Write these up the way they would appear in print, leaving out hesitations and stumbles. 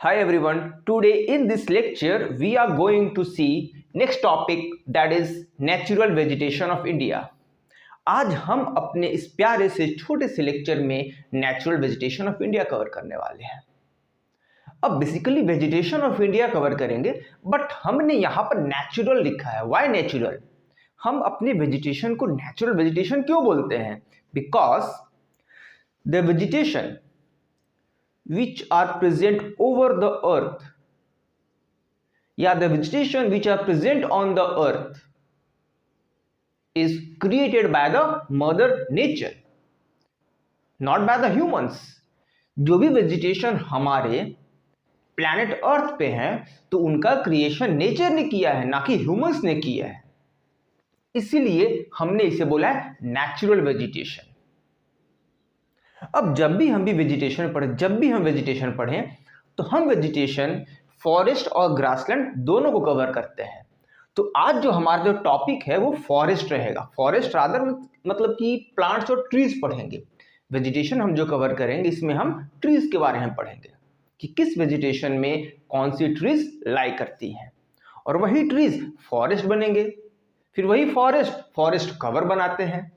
Hi everyone, today in this lecture we are going to see next topic that is natural vegetation of India. आज हम अपने इस प्यारे से छोटे से लेक्चर में natural vegetation of India cover करने वाले हैं। अब basically vegetation of India cover करेंगे, बट हमने यहाँ पर नेचुरल लिखा है। Why natural? हम अपने वेजिटेशन को नेचुरल वेजिटेशन क्यों बोलते हैं? Because the vegetation which are present over the earth, the vegetation which are present on the earth is created by the mother nature, not by the humans. जो भी vegetation हमारे planet earth पे है तो उनका क्रिएशन नेचर ने किया है, ना कि ह्यूमंस ने किया है। इसीलिए हमने इसे बोला है नेचुरल वेजिटेशन। अब जब भी हम वेजिटेशन पढ़ें तो हम वेजिटेशन फॉरेस्ट और ग्रासलैंड दोनों को कवर करते हैं। तो आज जो हमारा जो टॉपिक है वो फॉरेस्ट रहेगा। फॉरेस्ट रादर मतलब कि प्लांट्स और ट्रीज पढ़ेंगे। वेजिटेशन हम जो कवर करेंगे इसमें हम ट्रीज के बारे में पढ़ेंगे कि किस वेजिटेशन में कौन सी ट्रीज लाई करती हैं, और वही ट्रीज फॉरेस्ट बनेंगे। फिर वही फॉरेस्ट कवर बनाते हैं।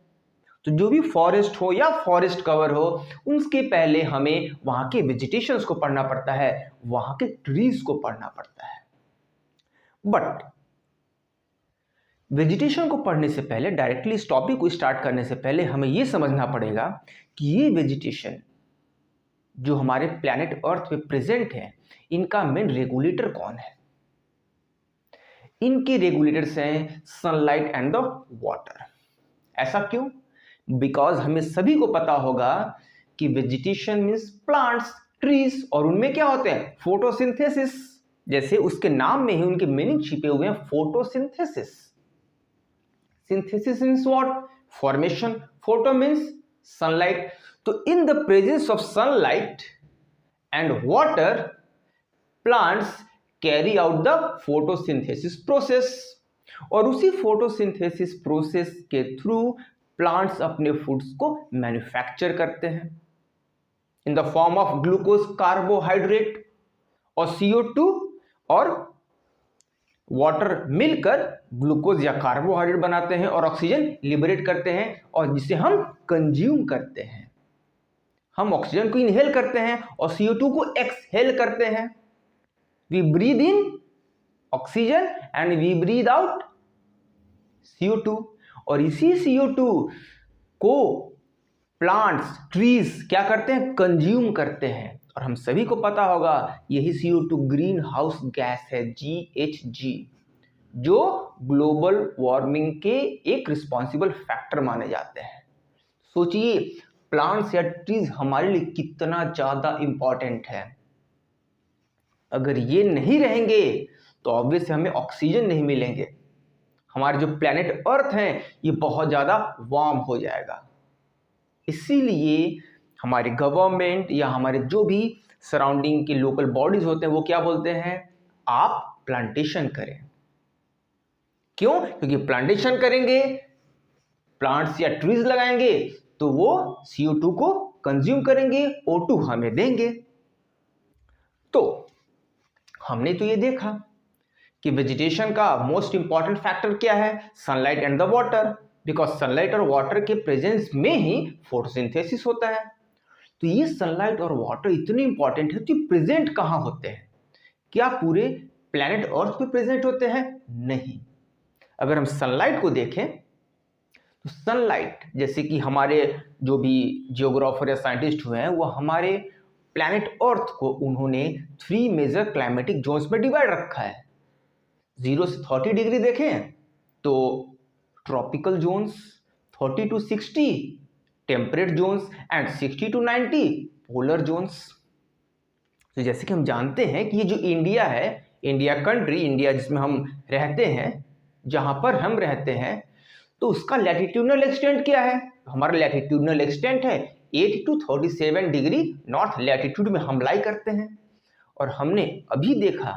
तो जो भी फॉरेस्ट हो या फॉरेस्ट कवर हो, उसके पहले हमें वहां के वेजिटेशंस को पढ़ना पड़ता है, वहां के ट्रीज को पढ़ना पड़ता है। बट वेजिटेशन को पढ़ने से पहले, डायरेक्टली इस टॉपिक को स्टार्ट करने से पहले हमें यह समझना पड़ेगा कि ये वेजिटेशन जो हमारे प्लैनेट अर्थ पे प्रेजेंट है, इनका मेन रेगुलेटर कौन है? इनके रेगुलेटर्स हैं सनलाइट एंड द वाटर। ऐसा क्यों? बिकॉज हमें सभी को पता होगा कि वेजिटेशन मीन्स प्लांट्स, ट्रीज, और उनमें क्या होते हैं? फोटोसिंथेसिस। जैसे उसके नाम में ही उनके मीनिंग छिपे हुए हैं, photosynthesis. Synthesis means what? Formation. Photo means sunlight. तो in the presence of sunlight and water, plants carry out the photosynthesis process, और उसी फोटोसिंथेसिस प्रोसेस के थ्रू प्लांट्स अपने फूड्स को मैन्युफैक्चर करते हैं in the form of glucose, carbohydrate और CO2 और वाटर मिलकर ग्लूकोज या कार्बोहाइड्रेट बनाते हैं और ऑक्सीजन लिबरेट करते हैं, और जिसे हम कंज्यूम करते हैं। हम ऑक्सीजन को इनहेल करते हैं और CO2 को एक्सहेल करते हैं। We breathe in oxygen and we breathe out CO2, और इसी CO2 को प्लांट्स, ट्रीज क्या करते हैं? कंज्यूम करते हैं। और हम सभी को पता होगा यही CO2 ग्रीन हाउस गैस है, GHG, जो ग्लोबल वार्मिंग के एक रिस्पॉन्सिबल फैक्टर माने जाते हैं। सोचिए प्लांट्स या ट्रीज हमारे लिए कितना ज्यादा इंपॉर्टेंट है। अगर ये नहीं रहेंगे तो ऑब्वियस हमें ऑक्सीजन नहीं मिलेंगे। हमारे जो प्लैनेट अर्थ है ये बहुत ज़्यादा वार्म हो जाएगा। इसीलिए हमारे गवर्नमेंट या हमारे जो भी सराउंडिंग के लोकल बॉडीज होते हैं वो क्या बोलते हैं? आप प्लांटेशन करें। क्यों? क्योंकि प्लांटेशन करेंगे, प्लांट्स या ट्रीज लगाएंगे तो वो CO2 को कंज्यूम करेंगे, O2 हमें देंगे। तो हमने तो ये देखा कि वेजिटेशन का मोस्ट इंपॉर्टेंट फैक्टर क्या है? Sunlight and the water. Because sunlight और वाटर के प्रेजेंस में ही फोटोसिंथेसिस होता है। तो ये सनलाइट और वाटर इतने इंपॉर्टेंट है तो प्रेजेंट कहाँ होते हैं? क्या पूरे प्लैनेट अर्थ पे प्रेजेंट होते हैं? नहीं। अगर हम सनलाइट को देखें तो सनलाइट, जैसे कि हमारे जो भी जियोग्राफर या साइंटिस्ट हुए हैं वो हमारे प्लैनेट अर्थ को उन्होंने 3 मेजर क्लाइमेटिक जोन्स में डिवाइड रखा है। 0 से 30 डिग्री देखें तो tropical zones, 30 to 60 temperate zones and 60 to 90 polar zones. तो जैसे कि हम जानते हैं कि ये जो इंडिया है, इंडिया कंट्री, इंडिया जिसमें हम रहते हैं, जहां पर हम रहते हैं, तो उसका लैटिट्यूडनल एक्सटेंट क्या है? हमारा लैटिट्यूडनल एक्सटेंट है 8 to 37 डिग्री नॉर्थ लैटिट्यूड में हम लाई करते हैं। और हमने अभी देखा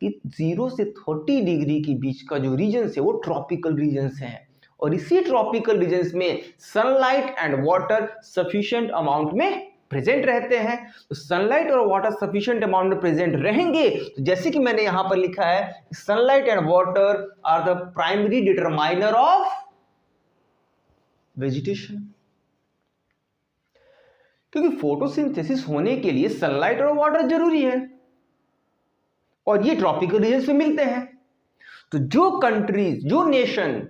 कि 0 से 30 डिग्री के बीच का जो रीजन्स है वो ट्रॉपिकल रीजन्स हैं, और इसी ट्रॉपिकल रीजन्स में sunlight and water sufficient amount में प्रेजेंट रहते हैं। तो सनलाइट और वाटर सफिशिएंट अमाउंट में प्रेजेंट रहेंगे, तो जैसे कि मैंने यहां पर लिखा है, sunlight and water are the primary determiner of vegetation. क्योंकि फोटोसिंथेसिस होने के लिए सनलाइट और वाटर जरूरी है, और ये ट्रॉपिकल रीजन्स में मिलते हैं। तो जो कंट्रीज, जो नेशन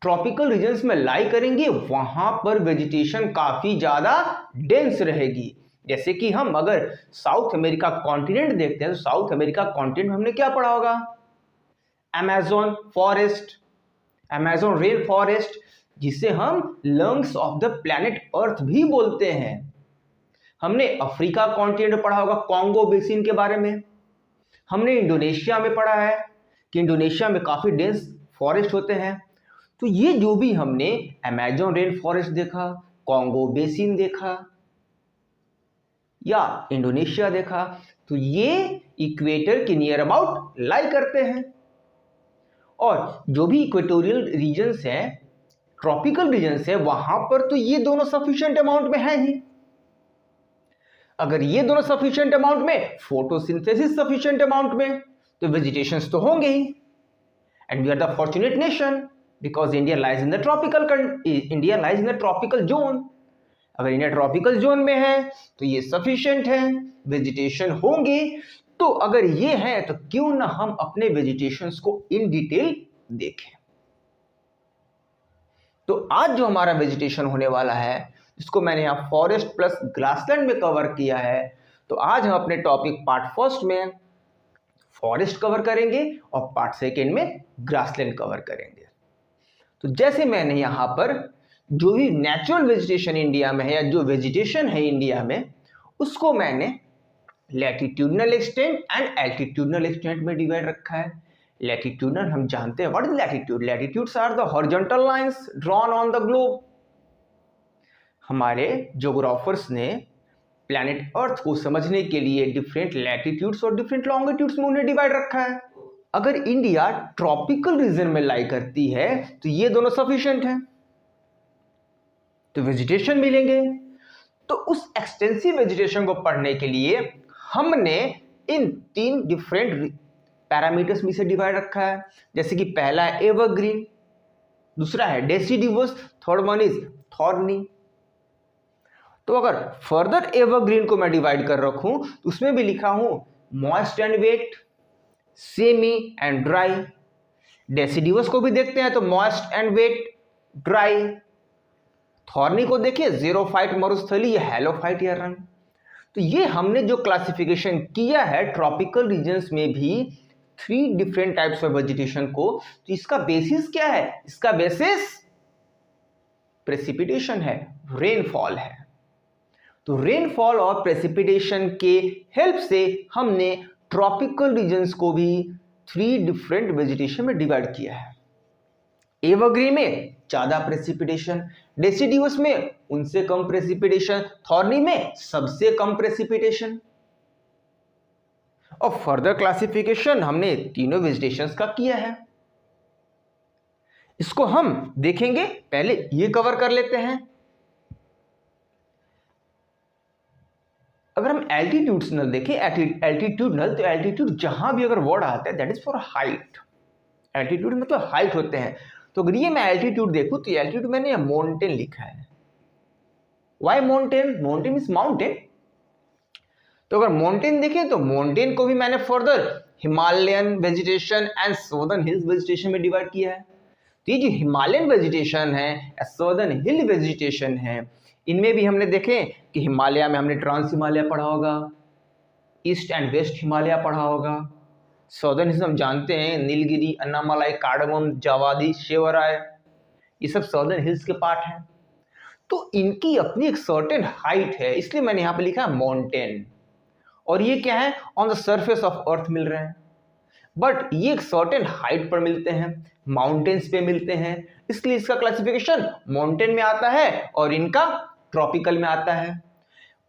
ट्रॉपिकल रीजन्स में लाई करेंगे, वहां पर वेजिटेशन काफी ज्यादा डेंस रहेगी। जैसे कि हम अगर साउथ अमेरिका कॉन्टिनेंट देखते हैं, तो साउथ अमेरिका कॉन्टिनेंट में हमने क्या पढ़ा होगा? Amazon forest, Amazon rain forest, जिसे हम lungs of the planet earth भी बोलते हैं। हमने अफ्रीका कॉन्टिनेंट में पढ़ा होगा कॉन्गो बेसिन के बारे में। हमने इंडोनेशिया में पढ़ा है कि इंडोनेशिया में काफी डेंस फॉरेस्ट होते हैं। तो ये जो भी हमने अमेज़न रेन फॉरेस्ट देखा, कॉन्गो बेसिन देखा या इंडोनेशिया देखा, तो ये इक्वेटर के नियर अबाउट लाई करते हैं। और जो भी इक्वेटोरियल रीजन्स हैं, ट्रॉपिकल रीजन्स है, वहां पर तो ये दोनों सफिशिएंट अमाउंट में है ही। अगर ये दोनों सफिशिएंट अमाउंट में, फोटोसिंथेसिस सफिशिएंट अमाउंट में, तो वेजिटेशंस तो होंगे ही। And we are the fortunate nation because India lies in the tropical zone. अगर इंडिया ट्रॉपिकल जोन में है तो ये सफिशिएंट है, वेजिटेशन होंगे। तो अगर ये है तो क्यों ना हम अपने वेजिटेशंस को इन डिटेल देखें। तो आज जो हमारा वेजिटेशन होने वाला है, इसको मैंने यहां फॉरेस्ट प्लस ग्रासलैंड में कवर किया है। तो आज हम अपने टॉपिक पार्ट फर्स्ट में फॉरेस्ट कवर करेंगे और पार्ट सेकेंड में ग्रासलैंड कवर करेंगे। तो जैसे मैंने यहां पर जो भी नेचुरल वेजिटेशन इंडिया में है या जो वेजिटेशन है इंडिया में, उसको मैंने latitudinal extent and altitudinal extent में डिवाइड रखा है। लैटिट्यूडनल हम जानते हैं, what is latitude? Latitudes are the horizontal lines drawn on the globe. हमारे ज्योग्राफर्स ने प्लैनेट अर्थ को समझने के लिए डिफरेंट लैटिट्यूड्स और डिफरेंट लॉन्गिट्यूड्स में उन्हें डिवाइड रखा है। अगर इंडिया ट्रॉपिकल रीजन में लाई करती है तो ये दोनों सफिशिएंट हैं, तो वेजिटेशन मिलेंगे। तो उस एक्सटेंसिव वेजिटेशन को पढ़ने के लिए हमने इन 3 डिफरेंट पैरामीटर्स में से डिवाइड रखा है। जैसे कि पहला है एवरग्रीन, दूसरा है डेसिडिवस, थर्ड वन इज थॉर्नी। तो अगर फर्दर एवरग्रीन को मैं डिवाइड कर रखूं तो उसमें भी लिखा हूं moist and wet, semi and dry. Deciduous को भी देखते हैं तो moist and wet, dry. Thorny को देखिए ज़ीरोफाइट, मरुस्थली या हैलोफाइट या रन। तो ये हमने जो क्लासिफिकेशन किया है ट्रॉपिकल रीजन्स में भी 3 डिफरेंट टाइप्स ऑफ वेजिटेशन को, तो इसका बेसिस क्या है? इसका बेसिस प्रेसिपिटेशन है, रेनफॉल है। तो रेनफॉल और प्रेसिपिटेशन के हेल्प से हमने ट्रॉपिकल रीजन्स को भी 3 डिफरेंट वेजिटेशन में डिवाइड किया है। एवरग्रीन में ज्यादा प्रेसिपिटेशन, डेसिडिवस में उनसे कम प्रेसिपिटेशन, थॉर्नी में सबसे कम प्रेसिपिटेशन। और फर्दर क्लासिफिकेशन हमने तीनों वेजिटेशंस का किया है। इसको हम देखेंगे, पहले ये कवर कर लेते हैं। अगर हम एल्टीट्यूडनल देखें, एल्टीट्यूडनल, तो एल्टीट्यूड जहां भी अगर वर्ड आता है that is for height. Altitude मतलब हाइट होते हैं। तो अगर ये मैं एल्टीट्यूड देखूं तो एल्टीट्यूड मैंने माउंटेन लिखा है। Why mountain? Mountain means mountain. तो अगर माउंटेन देखें तो माउंटेन को भी मैंने further Himalayan vegetation and southern hills vegetation में डिवाइड किया है। तो ये जो हिमालयन वेजिटेशन है या सदर्न हिल वेजिटेशन है, इनमें भी हमने देखें कि हिमालय में हमने ट्रांस हिमालय पढ़ा होगा, ईस्ट एंड वेस्ट हिमालय पढ़ा होगा। सदर्न हिल्स हम जानते हैं नीलगिरी, अन्नामलाई, कार्डमम, जावादी, शेवराय, ये सब सदर्न हिल्स के पार्ट हैं। तो इनकी अपनी एक सर्टेन हाइट है, इसलिए मैंने यहाँ पे लिखा है माउंटेन। और ये क्या है? On the surface of earth मिल रहे हैं, बट ये एक सर्टेन हाइट पर मिलते हैं, माउंटेन्स पे मिलते हैं, इसलिए इसका क्लासिफिकेशन माउंटेन में आता है और इनका ट्रॉपिकल में आता है।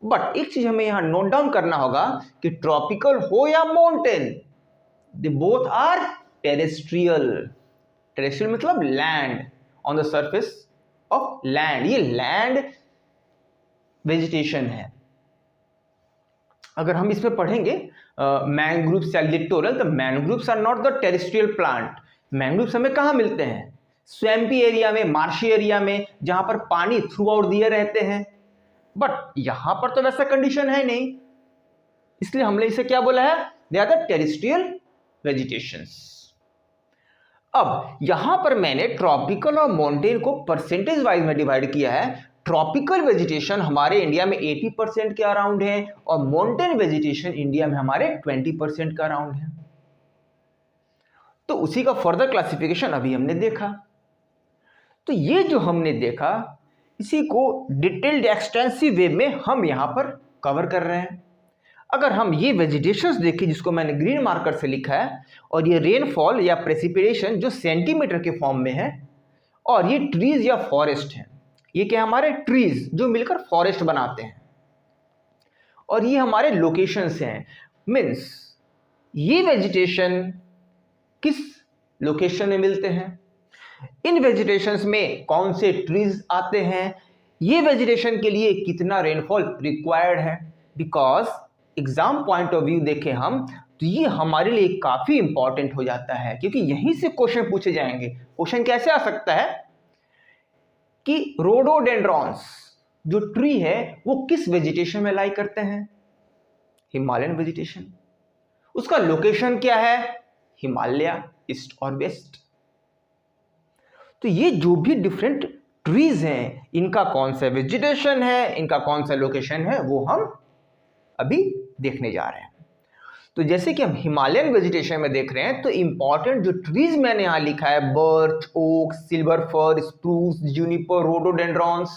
बट एक चीज हमें यहां नोट डाउन करना होगा कि ट्रॉपिकल हो या mountain, they both are terrestrial. Terrestrial मतलब land, on the surface of land. ये लैंड वेजिटेशन है। अगर हम इसमें पढ़ेंगे मैंग्रोव्स या लिटोरल, तो mangroves are not the terrestrial plant. Mangroves हमें कहाँ मिलते हैं? स्वैम्पी एरिया में, मार्शी एरिया में, जहां पर पानी थ्रू आउट द ईयर रहते हैं। बट यहां पर तो वैसा कंडीशन है नहीं, इसलिए हमने इसे क्या बोला है? They are the terrestrial vegetations. अब यहां पर मैंने ट्रॉपिकल और माउंटेन को परसेंटेज वाइज में डिवाइड किया है। ट्रॉपिकल वेजिटेशन हमारे इंडिया में 80% के अराउंड है और माउंटेन वेजिटेशन इंडिया में हमारे 20% का अराउंड है। तो उसी का फर्दर क्लासिफिकेशन अभी हमने देखा। तो ये जो हमने देखा, इसी को डिटेल्ड एक्सटेंसिव वे में हम यहां पर कवर कर रहे हैं। अगर हम ये वेजिटेशंस देखें, जिसको मैंने ग्रीन मार्कर से लिखा है, और ये रेनफॉल या प्रेसिपिटेशन जो सेंटीमीटर के फॉर्म में है, और ये ट्रीज या फॉरेस्ट है, ये क्या हमारे ट्रीज जो मिलकर फॉरेस्ट बनाते हैं, और ये हमारे लोकेशंस हैं। मीन्स ये वेजिटेशन किस लोकेशन में मिलते हैं, इन वेजिटेशंस में कौन से ट्रीज आते हैं, ये वेजिटेशन के लिए कितना रेनफॉल रिक्वायर्ड है। Because exam point of view देखें हम, तो ये हमारे लिए काफी इंपॉर्टेंट हो जाता है, क्योंकि यहीं से क्वेश्चन पूछे जाएंगे। क्वेश्चन कैसे आ सकता है कि रोडोडेंड्रॉन्स जो ट्री है वो किस वेजिटेशन में लाई करते हैं? Himalayan vegetation. उसका लोकेशन क्या है? हिमालय, ईस्ट और वेस्ट। तो ये जो भी डिफरेंट ट्रीज हैं, इनका कौन सा वेजिटेशन है, इनका कौन सा लोकेशन है, वो हम अभी देखने जा रहे हैं। तो जैसे कि हम हिमालयन वेजिटेशन में देख रहे हैं, तो इंपॉर्टेंट जो ट्रीज मैंने यहां लिखा है, birch, oak, silver fir, spruce, juniper, rhododendrons,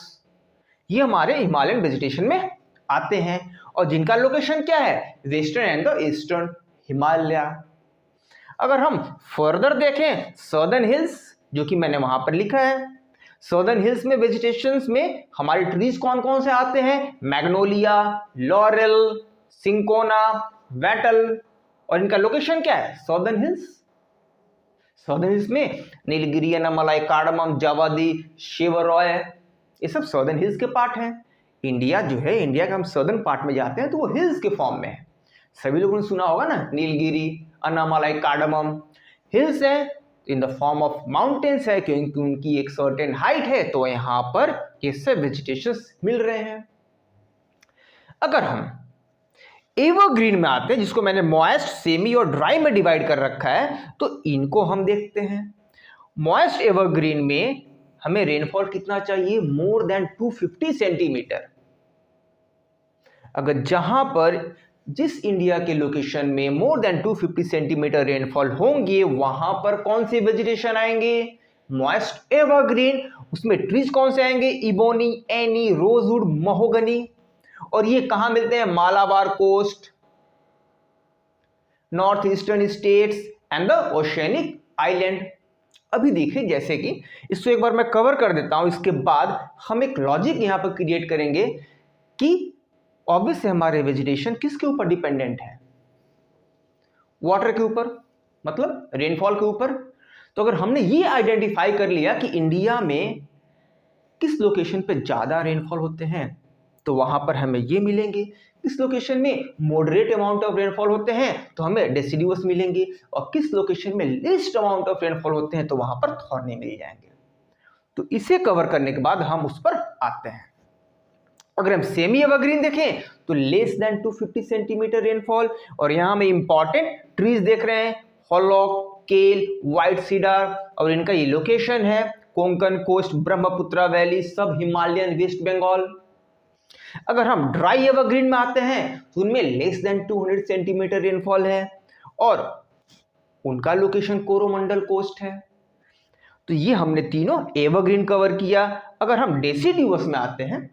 ये हमारे हिमालयन वेजिटेशन में आते हैं, और जिनका लोकेशन क्या है? Western and the eastern Himalaya. अगर हम फर्दर देखें, सदर्न हिल्स, जो कि मैंने वहां पर लिखा है, सदर्न हिल्स में वेजिटेशंस में हमारे ट्रीज कौन कौन से आते हैं? मैग्नोलिया, लॉरेल, सिंकोना, वेटल, और इनका लोकेशन क्या है? Southern hills. सदर्न हिल्स में नीलगिरी, अनामलाई, कार्डमम, जावादी, शिवरॉय, ये सब सदर्न हिल्स के पार्ट हैं। इंडिया जो है, इंडिया के हम सदर्न पार्ट में जाते हैं तो वो हिल्स के फॉर्म में है। सभी लोगों ने सुना होगा ना, नीलगिरी, अनामलाई, कार्डमम, हिल्स है इन द फॉर्म ऑफ माउंटेन्स है, क्योंकि उनकी एक सर्टेन हाइट है, तो यहां पर ये सब वेजिटेशंस मिल रहे हैं। अगर हम एवरग्रीन में आते हैं, जिसको मैंने मॉइस्ट, सेमी और ड्राई में डिवाइड कर रखा है, तो इनको हम देखते हैं। मॉइस्ट एवरग्रीन में हमें रेनफॉल कितना चाहिए? More than 250 centimetre. अगर जहां पर जिस इंडिया के लोकेशन में मोर देन 250 सेंटीमीटर रेनफॉल होंगे, वहां पर कौन से वेजिटेशन आएंगे? Moist evergreen. उसमें ट्रीज कौन से आएंगे? इबोनी, एनी, रोजवुड, महोगनी, और ये कहां मिलते हैं? Malabar coast, north eastern states and the oceanic island. अभी देखिए, जैसे कि इसको एक बार मैं कवर कर देता हूं, इसके बाद हम एक लॉजिक यहां पर क्रिएट करेंगे कि ऑब्वियसली हमारे वेजिटेशन किसके ऊपर डिपेंडेंट है? वाटर के ऊपर, मतलब रेनफॉल के ऊपर। तो अगर हमने ये आइडेंटिफाई कर लिया कि इंडिया में किस लोकेशन पे ज्यादा रेनफॉल होते हैं, तो वहां पर हमें ये मिलेंगे। किस लोकेशन में मॉडरेट अमाउंट ऑफ रेनफॉल होते हैं, तो हमें डेसिडुअस मिलेंगे, और किस लोकेशन में लिस्ट अमाउंट ऑफ रेनफॉल होते हैं, तो वहां पर थॉर्नी मिल जाएंगे। तो इसे कवर करने के बाद हम उस पर आते हैं। अगर हम सेमी एवरग्रीन देखें, तो लेस देन 250 सेंटीमीटर रेनफॉल, और यहां हम इंपॉर्टेंट ट्रीज देख रहे हैं, हॉलॉक, केल, व्हाइट सीडर, और इनका ये लोकेशन है कोंकण कोस्ट, ब्रह्मपुत्र वैली, सब हिमालयन, वेस्ट बंगाल। अगर हम ड्राई एवरग्रीन में आते हैं, तो उनमें लेस देन 200 सेंटीमीटर रेनफॉल है, और उनका लोकेशन कोरोमंडल कोस्ट है। तो ये हमने तीनों एवरग्रीन कवर किया। अगर हम डेसिडुअस में आते हैं,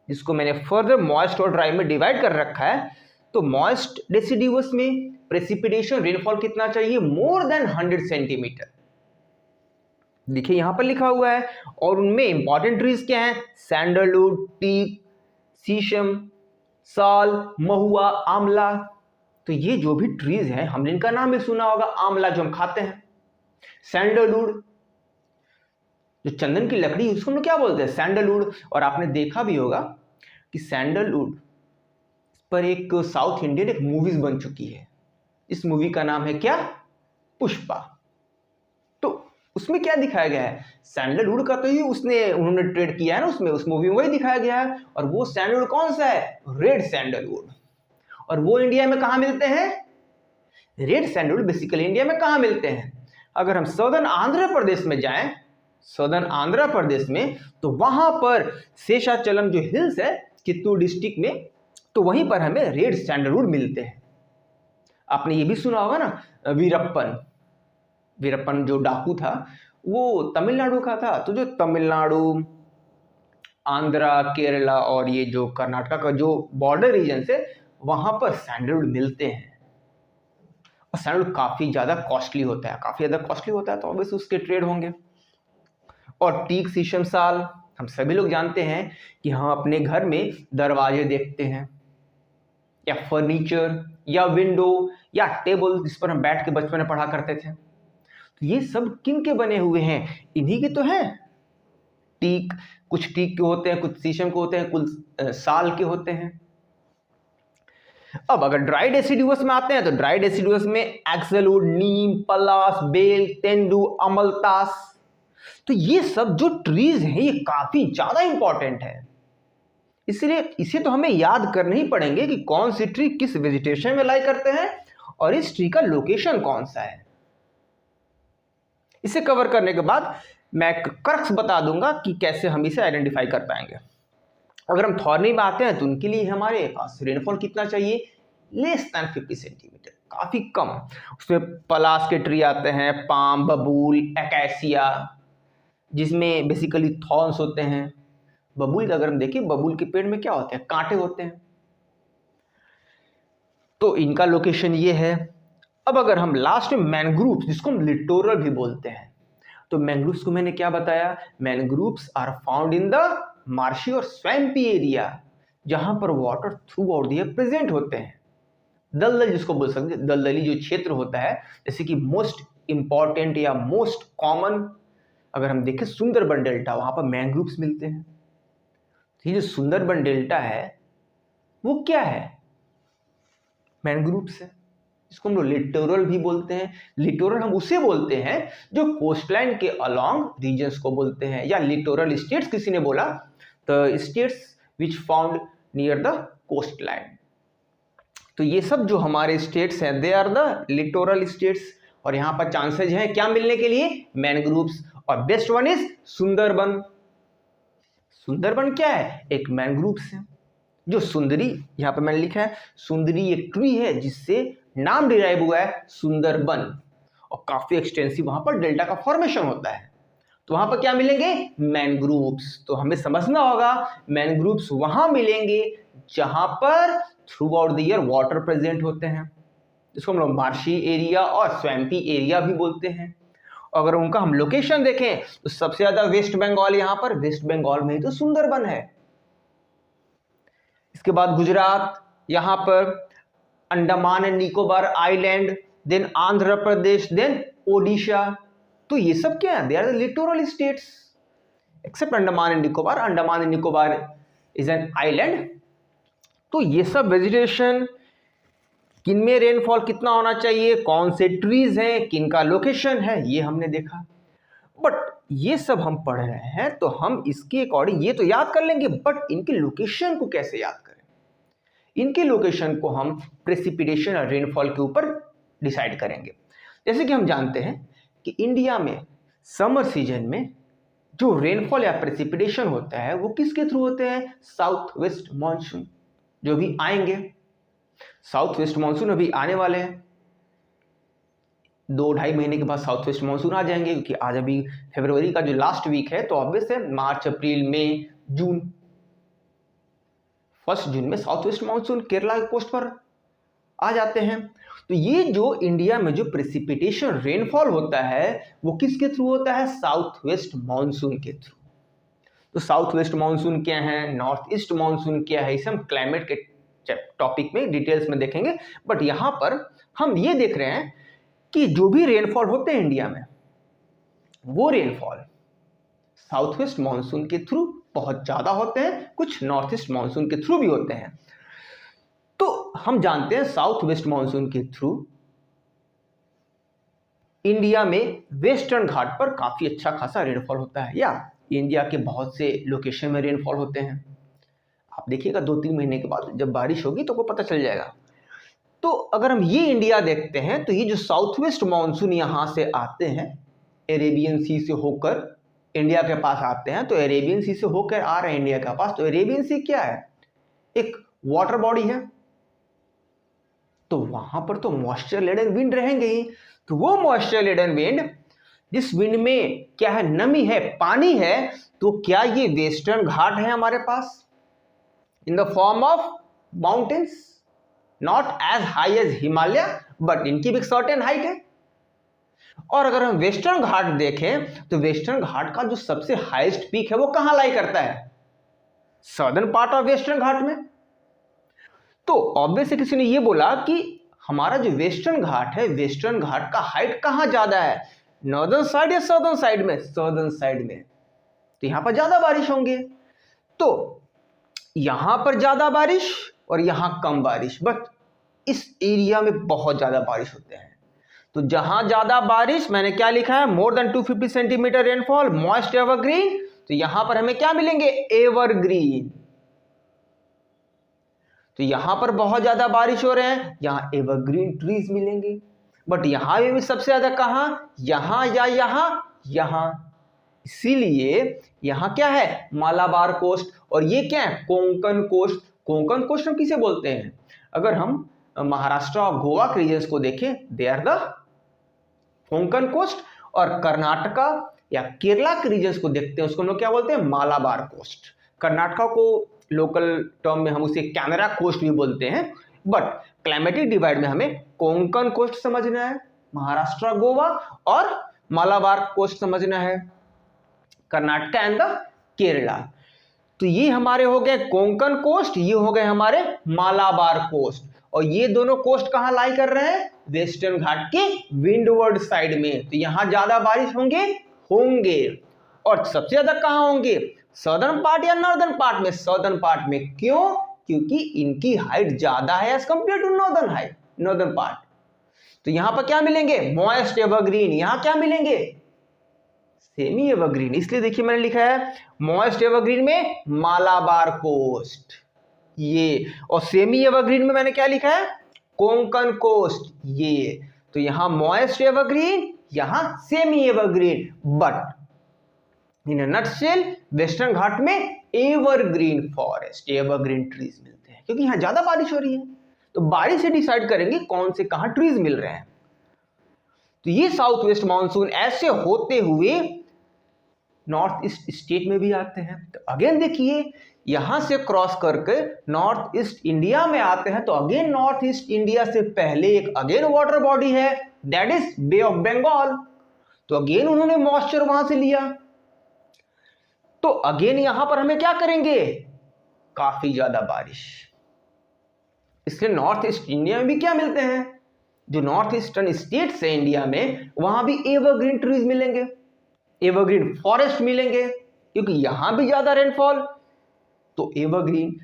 जिसको मैंने फर्दर मॉइस्ट और ड्राई में डिवाइड कर रखा है, तो मॉइस्ट डेसिडुअस में प्रेसिपिटेशन रेनफॉल कितना चाहिए? More than 100 centimetre. देखिए यहां पर लिखा हुआ है, और उनमें इंपॉर्टेंट ट्रीज क्या हैं? सैंडलवुड, टीक, शीशम, साल, महुआ, आंवला। तो ये जो भी ट्रीज हैं, हमने इनका नाम भी सुना होगा, आंवला जो हम खाते हैं, सैंडलवुड जो चंदन की लकड़ी, उसको हम लोग क्या बोलते हैं? सैंडलवुड। और आपने देखा भी होगा कि सैंडलवुड पर एक साउथ इंडियन एक मूवीज बन चुकी है। इस मूवी का नाम है क्या? पुष्पा। तो उसमें क्या दिखाया गया है? सैंडलवुड का तो ही उन्होंने ट्रेड किया है ना, उसमें उस मूवी में वही दिखाया गया है। और वो सैंडलवुड कौन सा है? Red sandalwood. और वो इंडिया में कहां मिलते हैं? रेड सैंडलवुड बेसिकली इंडिया में कहां मिलते हैं? अगर हम सदर्न आंध्र प्रदेश में जाएं, सदर्न आंध्र प्रदेश में, तो वहां पर शेषाचलम जो हिल्स है चित्तूर डिस्ट्रिक्ट में, तो वहीं पर हमें रेड सैंडलवुड मिलते हैं। आपने ये भी सुना होगा ना, वीरप्पन जो डाकू था वो तमिलनाडु का था। तो जो तमिलनाडु, आंध्रा, केरला और ये जो कर्नाटका का जो बॉर्डर रीजन है, वहां पर सैंडलवुड मिलते हैं। और सैंडलवुड काफी ज्यादा कॉस्टली होता है, तो ऑब्वियसली उसके ट्रेड होंगे। और टीक, शीशम, साल, हम सभी लोग जानते हैं कि हम अपने घर में दरवाजे देखते हैं, या फर्नीचर, या विंडो, या टेबल जिस पर हम बैठ के बचपन में पढ़ा करते थे। तो ये सब किन के बने हुए हैं? इन्हीं के तो हैं। टीक, कुछ टीक के होते हैं, कुछ शीशम के होते हैं, कुछ साल के होते हैं। अब अगर ड्राई डेसिडुअस में आते हैं, तो ड्राई डेसिडुअस में एक्सलवुड, नीम, पलास, बेल, तेंदू, अमलतास, तो ये सब जो ट्रीज हैं ये काफी ज्यादा इंपॉर्टेंट है। इसलिए इसे तो हमें याद करने ही पड़ेंगे कि कौन सी ट्री किस वेजिटेशन में लाई करते हैं और इस ट्री का लोकेशन कौन सा है। इसे कवर करने के बाद मैं क्रक्स बता दूंगा कि कैसे हम इसे आइडेंटिफाई कर पाएंगे। अगर हम थॉर्नी में आते हैं तो उनके लिए हमारे पास रेनफॉल कितना चाहिए? लेस देन 50 सेंटीमीटर, काफी कम। उसमें पलास के ट्री आते हैं, पाम, बबूल, एक्सिया, जिसमें बेसिकली थॉर्न्स होते हैं। बबूल का अगर हम देखें, बबूल के पेड़ में क्या होते हैं? कांटे होते हैं। तो इनका लोकेशन ये है। अब अगर हम लास्ट में मैनग्रूव्स, जिसको हम लिटोरल भी बोलते हैं, तो मैनग्रूव्स को मैंने क्या बताया? Mangroves are found in the marshy और स्वैम्पी एरिया, जहां पर water throughout the year present होते हैं। दलदल जिसको बोल सकते हैं, दलदली जो क्षेत्र होता है, जैसे कि मोस्ट इंपॉर्टेंट या मोस्ट कॉमन अगर हम देखें सुंदरबन डेल्टा, वहां पर मैनग्रूव्स मिलते हैं। ये जो सुंदरबन डेल्टा है वो क्या है? मैनग्रूव्स है, इसको हम लोग लिटोरल भी बोलते हैं। लिटोरल हम उसे बोलते हैं जो कोस्टलाइन के अलोंग रीजन्स को बोलते हैं, या लिटोरल स्टेट्स किसी ने बोला, तो states which found near the coastline. तो ये सब जो हमारे स्टेट्स हैं, they are the littoral states. और यहाँ पर चांसेज हैं क्या मिलने के लिए? मैनग्रूव्स। और best one is Sundarban. Sundarban क्या है? एक मैनग्रूव्स है। जो सुंदरी, यहाँ पर मैंने लिखा है सुंदरी, एक ट्री है जिससे नाम डिराइव हुआ है सुंदरबन, और काफी एक्सटेंसिव वहां पर डेल्टा का फॉर्मेशन होता है। तो वहां पर क्या मिलेंगे? मैनग्रूव्स। तो हमें समझना होगा मैनग्रूव्स वहां मिलेंगे जहां पर through out the year water present होते हैं, जिसको हम लोग मार्शी एरिया और स्वैम्पी एरिया भी बोलते हैं। अगर उनका हम लोकेशन देखें तो सबसे ज्यादा वेस्ट बंगाल, यहाँ पर वेस्ट बंगाल में ही तो सुंदरबन है। इसके बाद गुजरात, यहाँ पर Andaman and Nicobar island, then Andhra Pradesh, then Odisha. तो ये सब क्या है? They are the littoral states except Andaman and Nicobar. Andaman and Nicobar is an island. तो ये सब वेजिटेशन, किनमें रेनफॉल कितना होना चाहिए, कौन से ट्रीज हैं, किनका लोकेशन है, ये हमने देखा। बट ये सब हम पढ़ रहे हैं तो हम इसके अकॉर्डिंग ये तो याद कर लेंगे, बट इनके लोकेशन को कैसे याद करें? इनके लोकेशन को हम प्रेसिपिटेशन और रेनफॉल के ऊपर डिसाइड करेंगे। जैसे कि हम जानते हैं कि इंडिया में समर सीजन में जो रेनफॉल या प्रेसिपिटेशन होता है वो किसके थ्रू होते हैं? साउथ वेस्ट मानसून जो भी आएंगे। साउथ वेस्ट मानसून अभी आने वाले हैं, 2-2.5 महीने के बाद साउथ वेस्ट मानसून आ जाएंगे, क्योंकि आज अभी फरवरी का जो लास्ट वीक है, तो ऑब्वियस है मार्च, अप्रैल, मई, जून, 1 जून में साउथ वेस्ट मानसून केरला के कोस्ट पर आ जाते हैं। तो ये जो इंडिया में जो प्रेसिपिटेशन रेनफॉल होता है वो किसके थ्रू होता है? साउथ वेस्ट मानसून के थ्रू। तो साउथ वेस्ट मानसून क्या है, नॉर्थ ईस्ट मानसून क्या है, इसे हम क्लाइमेट के टॉपिक में डिटेल्स में देखेंगे। बट यहां पर हम ये देख रहे हैं कि जो भी रेनफॉल होते हैं इंडिया में, वो रेनफॉल साउथ वेस्ट मानसून के थ्रू बहुत ज्यादा होते हैं, कुछ नॉर्थ ईस्ट मानसून के थ्रू भी होते हैं। तो हम जानते हैं साउथ वेस्ट मानसून के थ्रू इंडिया में वेस्टर्न घाट पर काफी अच्छा खासा रेनफॉल होता है, या इंडिया के बहुत से लोकेशन में रेनफॉल होते हैं। आप देखिएगा 2-3 महीने के बाद जब बारिश होगी तो आपको पता चल जाएगा। तो अगर हम ये इंडिया देखते हैं तो ये जो साउथ वेस्ट मानसून यहाँ से आते हैं, अरेबियन सी से होकर इंडिया के पास आते हैं, तो अरेबियन सी से होकर आ रहे हैं इंडिया के पास। तो अरेबियन सी क्या है? एक वाटर बॉडी है, तो वहां पर तो मॉइस्चर लेडन विंड रहेंगे ही। तो वो मॉइस्चर लेडन विंड, जिस विंड में क्या है, नमी है, पानी है, तो क्या ये वेस्टर्न घाट है हमारे पास in the form of mountains, not as high as Himalaya but इनकी भी एक सर्टेन हाइट है। और अगर हम वेस्टर्न घाट देखें तो वेस्टर्न घाट का जो सबसे हाईएस्ट पीक है वो कहां लाई करता है? Southern part of western Ghat में। तो ऑब्वियसली किसी ने ये बोला कि हमारा जो वेस्टर्न घाट है, वेस्टर्न घाट का हाइट कहां ज्यादा है, नॉर्दर्न साइड या सदर्न साइड में? सदर्न साइड में। तो यहां पर ज्यादा बारिश होंगे। तो यहां पर ज्यादा बारिश और यहां कम बारिश, बट इस एरिया में बहुत ज्यादा बारिश होते हैं। तो जहां ज्यादा बारिश, मैंने क्या लिखा है, more than 250 centimetre rainfall, moist evergreen. तो यहां पर हमें क्या मिलेंगे? एवरग्रीन। तो यहां पर बहुत ज्यादा बारिश हो रहे हैं, यहां एवरग्रीन ट्रीज मिलेंगे। बट यहां भी सबसे ज्यादा कहां? यहां या यहां? यहां। इसीलिए यहां क्या है? मालाबार कोस्ट। और ये क्या है? कोंकण कोस्ट। कोंकण कोस्ट हम किसे बोलते हैं? अगर हम महाराष्ट्र और गोवा के रीजन्स को देखें, they are the Konkan coast. और कर्नाटका या केरला के रीजन्स को देखते हैं, उसको हम लोग क्या बोलते हैं? मालाबार कोस्ट। कर्नाटका को लोकल टर्म में हम उसे कैनरा कोस्ट भी बोलते हैं, बट क्लाइमेटिक डिवाइड में हमें कोंकण कोस्ट समझना है, महाराष्ट्र गोवा, और मालाबार कोस्ट समझना है, कर्नाटका एंड द केरला। तो ये हमारे हो गए कोंकण कोस्ट, ये हो गए हमारे मालाबार कोस्ट। और ये दोनों कोस्ट कहां लाई कर रहे हैं? वेस्टर्न घाट के विंडवर्ड साइड में। तो यहां ज्यादा बारिश होंगे। और सबसे ज्यादा कहां होंगे? सदर्न पार्ट या नॉर्दर्न पार्ट में? सदर्न पार्ट में। क्यों? क्योंकि इनकी हाइट ज्यादा है as compare to northern part. तो यहां पर क्या मिलेंगे? Moist evergreen. यहां क्या मिलेंगे? Semi evergreen. इसलिए देखिए मैंने लिखा है मॉइस्ट एवरग्रीन में मालाबार कोस्ट ये, और सेमी एवरग्रीन में मैंने क्या लिखा है? कोंकण कोस्ट ये। तो यहां मॉइस्ट एवरग्रीन, यहां semi evergreen, but in a nutshell western Ghat में एवरग्रीन फॉरेस्ट, एवरग्रीन ट्रीज मिलते हैं, क्योंकि यहां ज्यादा बारिश हो रही है। तो बारिश से डिसाइड करेंगे कौन से कहां ट्रीज मिल रहे हैं। तो ये साउथ वेस्ट मानसून ऐसे होते हुए नॉर्थ ईस्ट स्टेट में भी आते हैं। तो अगेन देखिए, यहां से क्रॉस करके नॉर्थ ईस्ट इंडिया में आते हैं। तो अगेन नॉर्थ ईस्ट इंडिया से पहले एक अगेन वाटर बॉडी है, that is Bay of Bengal. तो अगेन उन्होंने मॉइस्चर वहां से लिया। तो अगेन यहां पर हमें क्या करेंगे? काफी ज्यादा बारिश। इसलिए नॉर्थ ईस्ट इंडिया में भी क्या मिलते हैं? जो नॉर्थ ईस्टर्न स्टेट्स है इंडिया में, वहां भी एवरग्रीन ट्रीज मिलेंगे, एवरग्रीन फॉरेस्ट मिलेंगे, क्योंकि यहां भी ज्यादा रेनफॉल तो एवरग्रीन,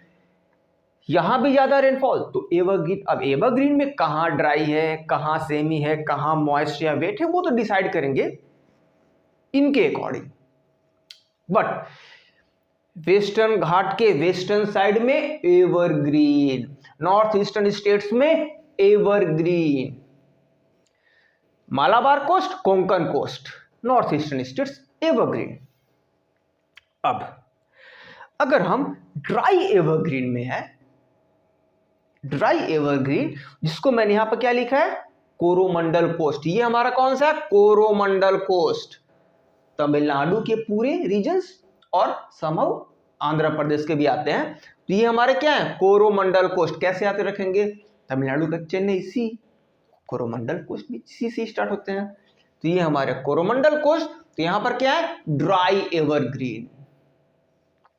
यहां भी ज्यादा रेनफॉल तो एवरग्रीन। अब एवरग्रीन में कहां ड्राई है, कहां सेमी है, कहां मॉइस्ट या वेट है, वो तो डिसाइड करेंगे इनके अकॉर्डिंग। बट वेस्टर्न घाट के वेस्टर्न साइड में एवरग्रीन, नॉर्थ ईस्टर्न स्टेट्स में evergreen, Malabar coast, Konkan coast, north eastern states evergreen. अब अगर हम ड्राई एवरग्रीन में है, ड्राई एवरग्रीन जिसको मैंने यहां पर क्या लिखा है? कोरोमंडल कोस्ट। ये हमारा कौन सा है? कोरोमंडल कोस्ट। तमिलनाडु के पूरे रीजन्स और समहाउ आंध्र प्रदेश के भी आते हैं। तो ये हमारे क्या है? कोरोमंडल कोस्ट। कैसे आते रखेंगे? तमिलनाडु का चेन्नई सी, कोरोमंडल कोस्ट भी सी से स्टार्ट होते हैं। तो ये हमारे कोरोमंडल कोस्ट। तो यहां पर क्या है? Dry evergreen.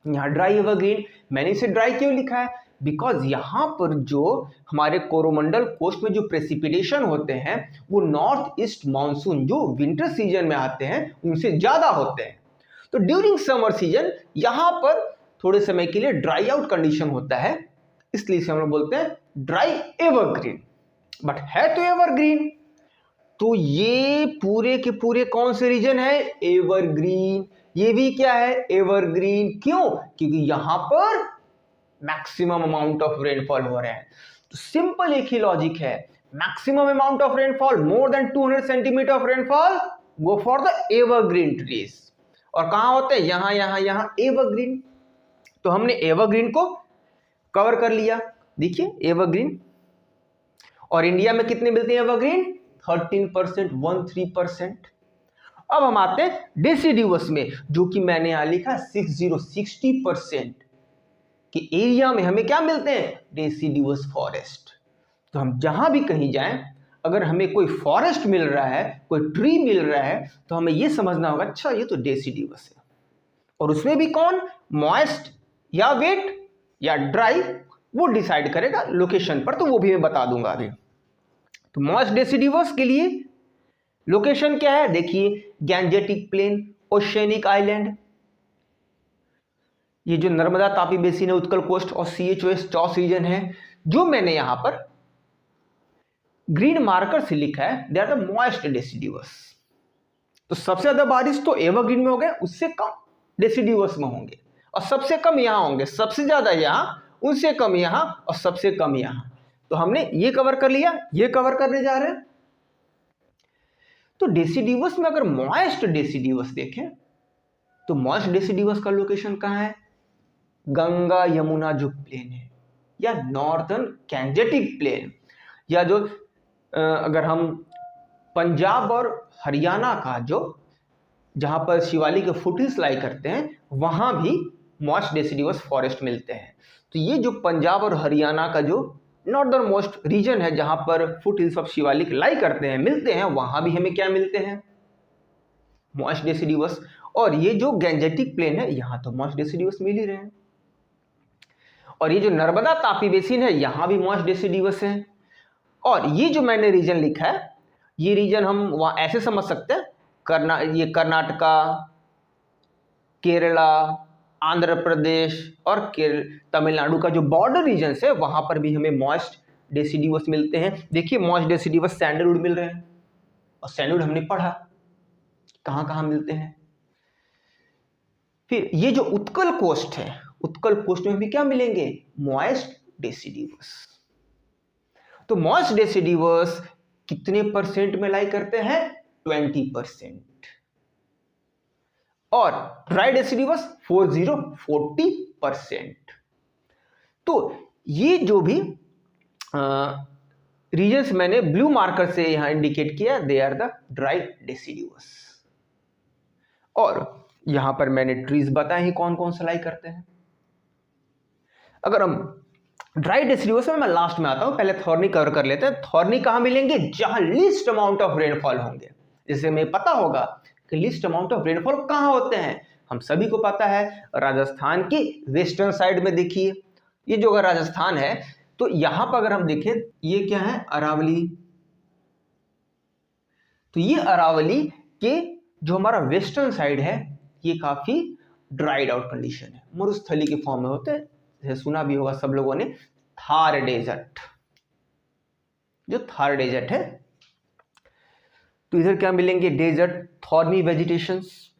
यहां ड्राई एवरग्रीन, मैंने इसे ड्राई क्यों लिखा है? बिकॉज यहां पर जो हमारे कोरोमंडल कोस्ट में जो प्रेसिपिटेशन होते हैं वो नॉर्थ ईस्ट मानसून जो विंटर सीजन में आते हैं उनसे ज्यादा होते हैं। तो ड्यूरिंग समर सीजन यहां पर थोड़े समय के लिए ड्राई आउट कंडीशन होता है, इसलिए इसे हम लोग बोलते हैं ड्राई एवरग्रीन, बट है तो एवरग्रीन। तो ये पूरे के पूरे कौन से रीजन है? एवरग्रीन। ये भी क्या है? एवरग्रीन। क्यों? क्योंकि यहां पर मैक्सिमम अमाउंट ऑफ रेनफॉल हो रहा है। तो सिंपल एक ही लॉजिक है, maximum amount of rainfall, more than 200 centimetre of rainfall, go for the evergreen trees. और कहां होते हैं? यहां यहां यहां एवरग्रीन। तो हमने एवरग्रीन को कवर कर लिया। देखिए एवरग्रीन, और इंडिया में कितने मिलते हैं एवरग्रीन? 13%, 13%। अब हम आते हैं डेसिडिवस में, जो कि मैंने यहां लिखा 60% के एरिया में हमें क्या मिलते हैं? डेसिडिवस फॉरेस्ट। तो हम जहां भी कहीं जाएं, अगर हमें कोई फॉरेस्ट मिल रहा है, कोई ट्री मिल रहा है, तो हमें यह समझना होगा अच्छा ये तो डेसिडिवस है। और उसमें भी कौन? मॉइस्ट या वेट या ड्राई, वो डिसाइड करेगा लोकेशन पर, तो वो भी मैं बता दूंगा अभी। तो मॉइस्ट डेसिडिवस के लिए लोकेशन क्या है? देखिए गैंजेटिक प्लेन, ओशियनिक आइलैंड, ये जो नर्मदा तापी बेसिन है, उत्कल कोस्ट और CHOS चॉस रीजन है, जो मैंने यहां पर ग्रीन मार्कर से लिखा है, दे आर द मॉइस्ट डेसिडिवस। तो सबसे ज्यादा बारिश तो एवरग्रीन में हो गए, उससे कम डेसिडिवस में होंगे, और सबसे कम यहां होंगे, सबसे ज्यादा यहां, उससे कम यहां, और सबसे कम यहां। तो हमने ये कवर कर लिया, ये कवर करने जा रहे हैं। तो डेसिडिवस में अगर मॉइस्ट डेसिडिवस देखें, तो मॉइस्ट डेसिडिवस का लोकेशन कहां है? गंगा यमुना जो प्लेन है, या नॉर्दर्न गैंजेटिक प्लेन, या जो अगर हम पंजाब और हरियाणा का जो जहां पर शिवालिक के फुटहिल्स लाई करते हैं, वहां भी मॉइस्ट डेसिडिवस फॉरेस्ट मिलते हैं। तो ये जो पंजाब और हरियाणा का जो नॉर्दर्न मोस्ट रीजन है, जहां पर फुटहिल्स ऑफ शिवालिक लाई करते हैं, मिलते हैं, वहां भी हमें क्या मिलते हैं? मॉइस्ट डेसिडिवस। और ये जो गैंजेटिक प्लेन है, यहां तो मॉइस्ट डेसिडिवस मिल ही रहे हैं। और ये जो नर्मदा तापी बेसिन है, यहां भी मॉइस्ट डेसिडिवस है। और ये जो मैंने रीजन लिखा है, ये रीजन हम वहां ऐसे समझ सकते हैं, ये कर्नाटका, केरला, आंध्र प्रदेश और तमिलनाडु का जो बॉर्डर रीजन है, वहां पर भी हमें मॉइस्ट डेसिडिवस मिलते हैं। देखिए मॉइस्ट डेसिडिवस सैंडलवुड मिल रहे हैं, और सैंडलवुड हमने पढ़ा कहां कहां मिलते हैं। फिर ये जो उत्कल कोस्ट है, उत्कल कोस्ट में भी क्या मिलेंगे? मॉइस्ट डेसिडिवस। तो मॉइस्ट डेसिडिवस कितने परसेंट में लाई करते हैं? 20%। और ड्राई डेसिडिवस 40% तो ये जो भी रीजन्स मैंने ब्लू मार्कर से यहां इंडिकेट किया, दे आर द ड्राई डेसिडिवस। और यहां पर मैंने ट्रीज बताए ही कौन कौन से लाई करते हैं। अगर हम ड्राई डेसिडिवस में, मैं लास्ट में आता हूं, पहले थॉर्नी कवर कर लेते हैं। थॉर्नी कहां मिलेंगे? जहां लीस्ट अमाउंट ऑफ रेनफॉल होंगे। जैसे हमें पता होगा कि लीस्ट अमाउंट ऑफ रेनफॉल कहां होते हैं, हम सभी को पता है, राजस्थान की वेस्टर्न साइड में। देखिए ये जो अगर राजस्थान है, तो यहां पर अगर हम देखें, ये क्या है? अरावली। तो ये अरावली के जो हमारा वेस्टर्न साइड है, ये काफी ड्राइड आउट कंडीशन है, मरुस्थली के फॉर्म में होते हैं। जैसे सुना भी होगा सब लोगों ने, थार डेजर्ट, जो थार डेजर्ट है। तो इधर क्या मिलेंगे? Desert, thorny vegetations.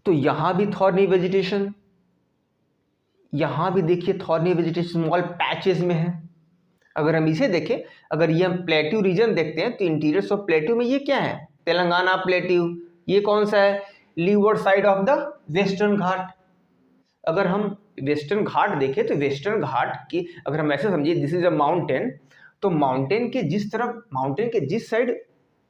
तो यहां भी थॉर्नी वेजिटेशन, यहां भी देखिए थॉर्नी वेजिटेशन स्मॉल पैचेस में है। अगर हम इसे देखें, अगर ये हम प्लेट्यू रीजन देखते हैं, तो इंटीरियर्स ऑफ प्लेट्यू में ये क्या है? तेलंगाना प्लेट्यू। ये कौन सा है? Leeward side of the western Ghat. अगर हम वेस्टर्न घाट देखें, तो वेस्टर्न घाट की अगर हम ऐसे समझिए, दिस इज अ माउंटेन, तो माउंटेन के जिस तरफ, माउंटेन के जिस साइड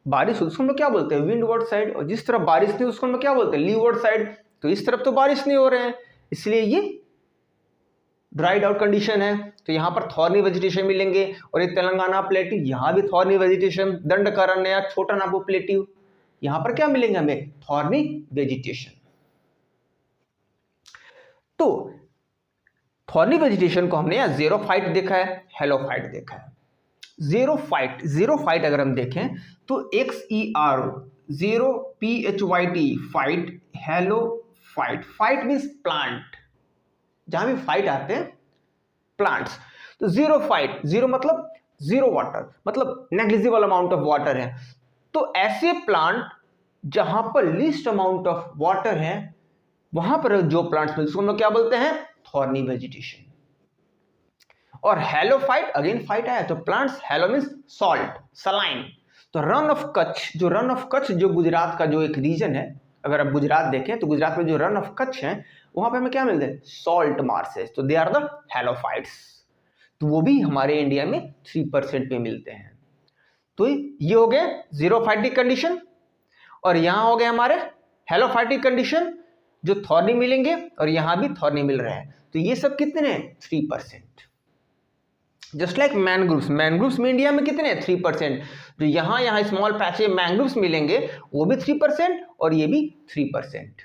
बारिश हो उसको हम लोग क्या बोलते हैं? Windward side. और जिस तरफ बारिश नहीं उसको हम लोग क्या बोलते हैं? Levered side. तो इस तरफ तो बारिश नहीं हो रहे हैं, इसलिए ये ड्राइड आउट कंडीशन है। तो यहाँ पर थॉर्नी वेजिटेशन मिलेंगे। और ये तेलंगाना प्लेट्यू, यहाँ भी थॉर्नी वेजिटेशन। दंडकारण्य, छोटा नागपुर प्लेट्यू, यहाँ पर क्या मिलेंगे हमें? Thorny vegetation. तो थॉर्नी वेजिटेशन को हमने यहाँ ज़ेरोफाइट देखा है, हेलोफाइट देखा है। ज़ेरोफाइट अगर हम देखें तो XER, ज़ेरो PHYT, fight, halophyte. Fight means plant, जहां भी फाइट आते हैं प्लांट्स। तो जीरोफाइट, जीरो मतलब जीरो वाटर, मतलब नेग्लिजिबल अमाउंट ऑफ वाटर है। तो ऐसे प्लांट जहां पर लीस्ट अमाउंट ऑफ वाटर है, वहां पर जो प्लांट्स मिलते हैं उसको हम लोग क्या बोलते हैं, थॉर्नी वेजिटेशन। और हेलोफाइट, अगेन फाइट आया तो plants, hello means salt, saline. तो रन ऑफ कच्छ, जो रन ऑफ कच्छ जो गुजरात का जो एक रीजन है, अगर आप गुजरात देखें तो गुजरात में जो रन ऑफ कच्छ है वहां पे हमें क्या मिलते हैं, सॉल्ट मार्सेस, तो दे आर द हेलोफाइट्स। तो वो भी हमारे इंडिया में 3% पे मिलते हैं। तो ये हो गए जीरोफाइटिक कंडीशन, और यहां हो गए हमारे हेलोफाइटिक कंडीशन जो थॉर्नी मिलेंगे, और यहां भी थॉर्नी मिल रहे हैं। तो ये सब कितने हैं, 3%। जस्ट लाइक मैनग्रूव्स, मैनग्रूव्स में इंडिया में कितने हैं, 3%। तो यहां स्मॉल पैच मैनग्रूव्स मिलेंगे, वो भी 3% और ये भी 3%।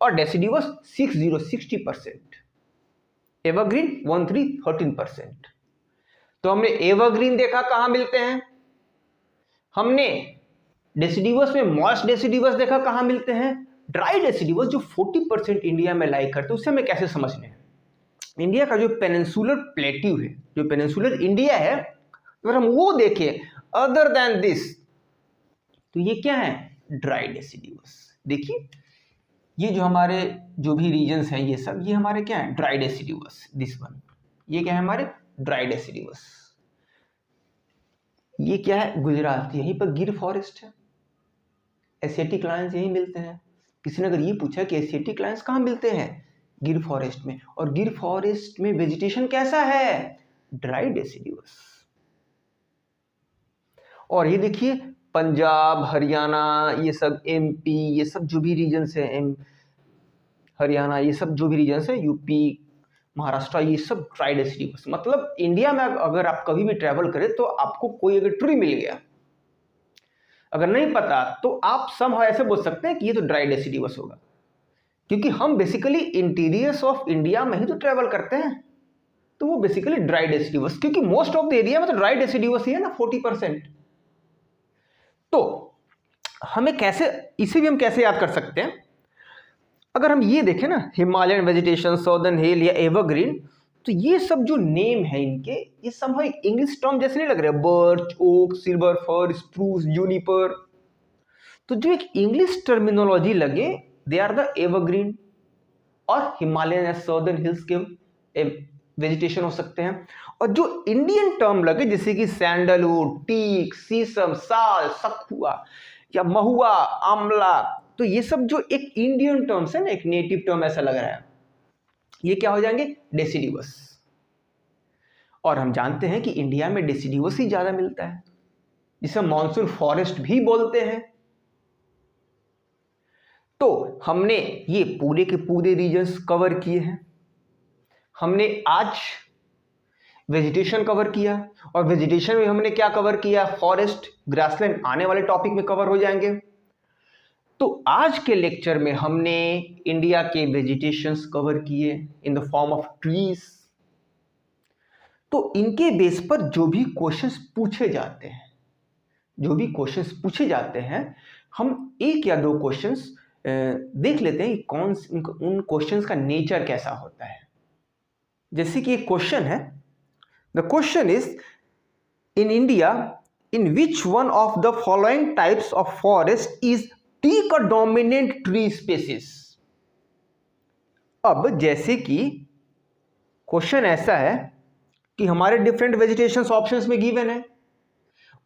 और डेसिडिवस 60% एवरग्रीन 13% तो हमने एवरग्रीन देखा कहां मिलते हैं, हमने डेसिडिवस में मॉइस्ट डेसिडिवस देखा कहां मिलते हैं, ड्राई डेसिडिवस जो 40% इंडिया में लाई करते हैं, उससे हमें कैसे समझने हैं। इंडिया का जो पेनिनसुलर प्लेट्यू है, जो पेनिनसुलर इंडिया है, अगर हम वो देखें अदर देन दिस, तो ये क्या है, ड्राई डेसिडिवस। देखिए ये जो हमारे जो भी रीजन्स हैं ये सब, ये हमारे क्या है, ड्राई डेसिडिवस, दिस वन, ये क्या है हमारे ड्राई डेसिडिवस। ये क्या है, गुजरात, यहीं पर गिर फॉरेस्ट है, एशियाटिक लायंस यहीं मिलते हैं। किसी ने अगर ये पूछा कि एशियाटिक लायंस कहाँ मिलते हैं, गिर फॉरेस्ट में, और गिर फॉरेस्ट में वेजिटेशन कैसा है, ड्राई डेसिडिवस। और ये देखिए पंजाब, हरियाणा, ये सब एमपी, ये सब जो भी रीजन्स है, हरियाणा, ये सब जो भी रीजन्स है, यूपी, महाराष्ट्र, ये सब ड्राई डेसिडिवस। मतलब इंडिया में अगर आप कभी भी ट्रैवल करें तो आपको कोई अगर ट्री मिल गया, अगर नहीं पता तो आप समहाउ ऐसे बोल सकते हैं कि ये तो ड्राई डेसिडिवस होगा, क्योंकि हम बेसिकली इंटीरियर्स ऑफ इंडिया में ही तो ट्रैवल करते हैं, तो वो बेसिकली ड्राई डेसिडिवस, क्योंकि मोस्ट ऑफ द एरिया में तो ड्राई डेसिडिवस ही है ना, 40%। तो हमें कैसे, इसे भी हम कैसे याद कर सकते हैं, अगर हम ये देखें ना, हिमालयन वेजिटेशन, सदर्न हिल या एवरग्रीन, तो ये सब जो नेम है इनके, ये सब एक इंग्लिश टर्म जैसे नहीं लग रहे, birch, oak, silver fir, spruce, juniper. तो जो एक इंग्लिश टर्मिनोलॉजी लगे, दे आर द एवरग्रीन, और हिमालयन या सदर्न हिल्स के वेजिटेशन हो सकते हैं। और जो इंडियन टर्म लगे जैसे कि सैंडलवुड, टीक, सीसम, साल, सखुआ या महुआ, आंवला, तो ये सब जो एक इंडियन टर्म्स है ना, एक नेटिव टर्म ऐसा लग रहा है, ये क्या हो जाएंगे, डेसिडिवस। और हम जानते हैं कि इंडिया में डेसिडिवस ही ज्यादा मिलता है, जिसे मॉनसून फॉरेस्ट भी बोलते हैं। तो हमने ये पूरे के पूरे रीजन्स कवर किए हैं। हमने आज वेजिटेशन कवर किया, और वेजिटेशन में हमने क्या कवर किया, फॉरेस्ट, ग्रासलैंड आने वाले टॉपिक में कवर हो जाएंगे। तो आज के लेक्चर में हमने इंडिया के वेजिटेशंस कवर किए इन द फॉर्म ऑफ ट्रीज। तो इनके बेस पर जो भी क्वेश्चंस पूछे जाते हैं, हम एक या दो क्वेश्चंस देख लेते हैं कौन उन क्वेश्चंस का नेचर कैसा होता है। जैसे कि एक क्वेश्चन है, the question is, in India in which one of the following types of forest is teak a dominant tree species. अब जैसे कि क्वेश्चन ऐसा है कि हमारे डिफरेंट वेजिटेशंस ऑप्शंस में गिवन है,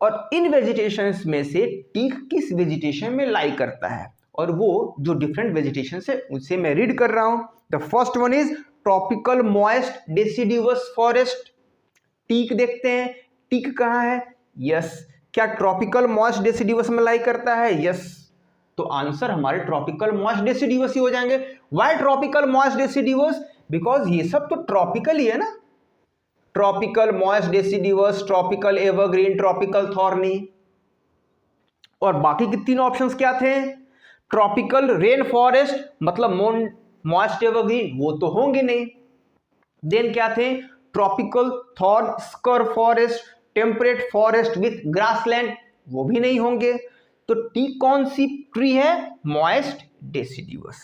और इन वेजिटेशंस में से टीक किस वेजिटेशन में लाई करता है, और वो जो डिफरेंट वेजिटेशन है उनसे मैं रीड कर रहा हूं। The first one is tropical moist deciduous forest. Teak देखते हैं, टीक कहाँ है, यस। क्या ट्रॉपिकल मॉइस्ट डेसिडिवस में लाई करता है, यस। तो आंसर हमारे ट्रॉपिकल मॉइस्ट डेसिडिवस ही हो जाएंगे। Why tropical moist deciduous, because ये सब तो ट्रॉपिकल ही है ना, tropical moist deciduous, tropical evergreen, tropical thorny. और बाकी के तीन ऑप्शंस क्या थे, ट्रॉपिकल रेन फॉरेस्ट मतलब मॉइस्ट एवरग्रीन, वो तो होंगे नहीं। देन क्या थे, tropical thorn scrub forest, temperate forest with grassland, वो भी नहीं होंगे। तो टी कौन सी ट्री है, मॉइस्ट डेसिडिवस।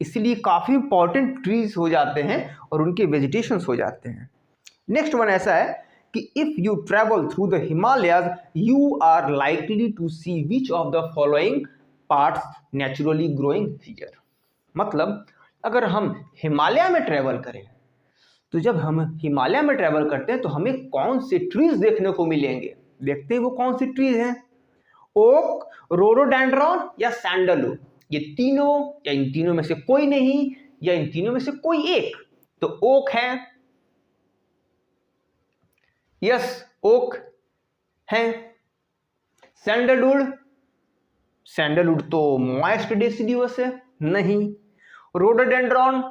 इसलिए काफी इंपॉर्टेंट ट्रीज हो जाते हैं और उनके वेजिटेशंस हो जाते हैं। नेक्स्ट वन ऐसा है कि if you travel through the Himalayas you are likely to see which of the following parts naturally growing here. मतलब अगर हम हिमालय में ट्रेवल करें तो जब हम हिमालय में ट्रेवल करते हैं तो हमें कौन से ट्रीज देखने को मिलेंगे। देखते हैं वो कौन सी ट्रीज हैं। ओक, रोडोडेंड्रॉन या सैंडलवुड, ये तीनों या इन तीनों में से कोई नहीं या इन तीनों में से कोई एक। तो ओक है, यस ओक है। सैंडलवुड, सैंडलवुड तो मॉइस्ट डेसिडिवस है, नहीं। रोडोडेंड्रॉन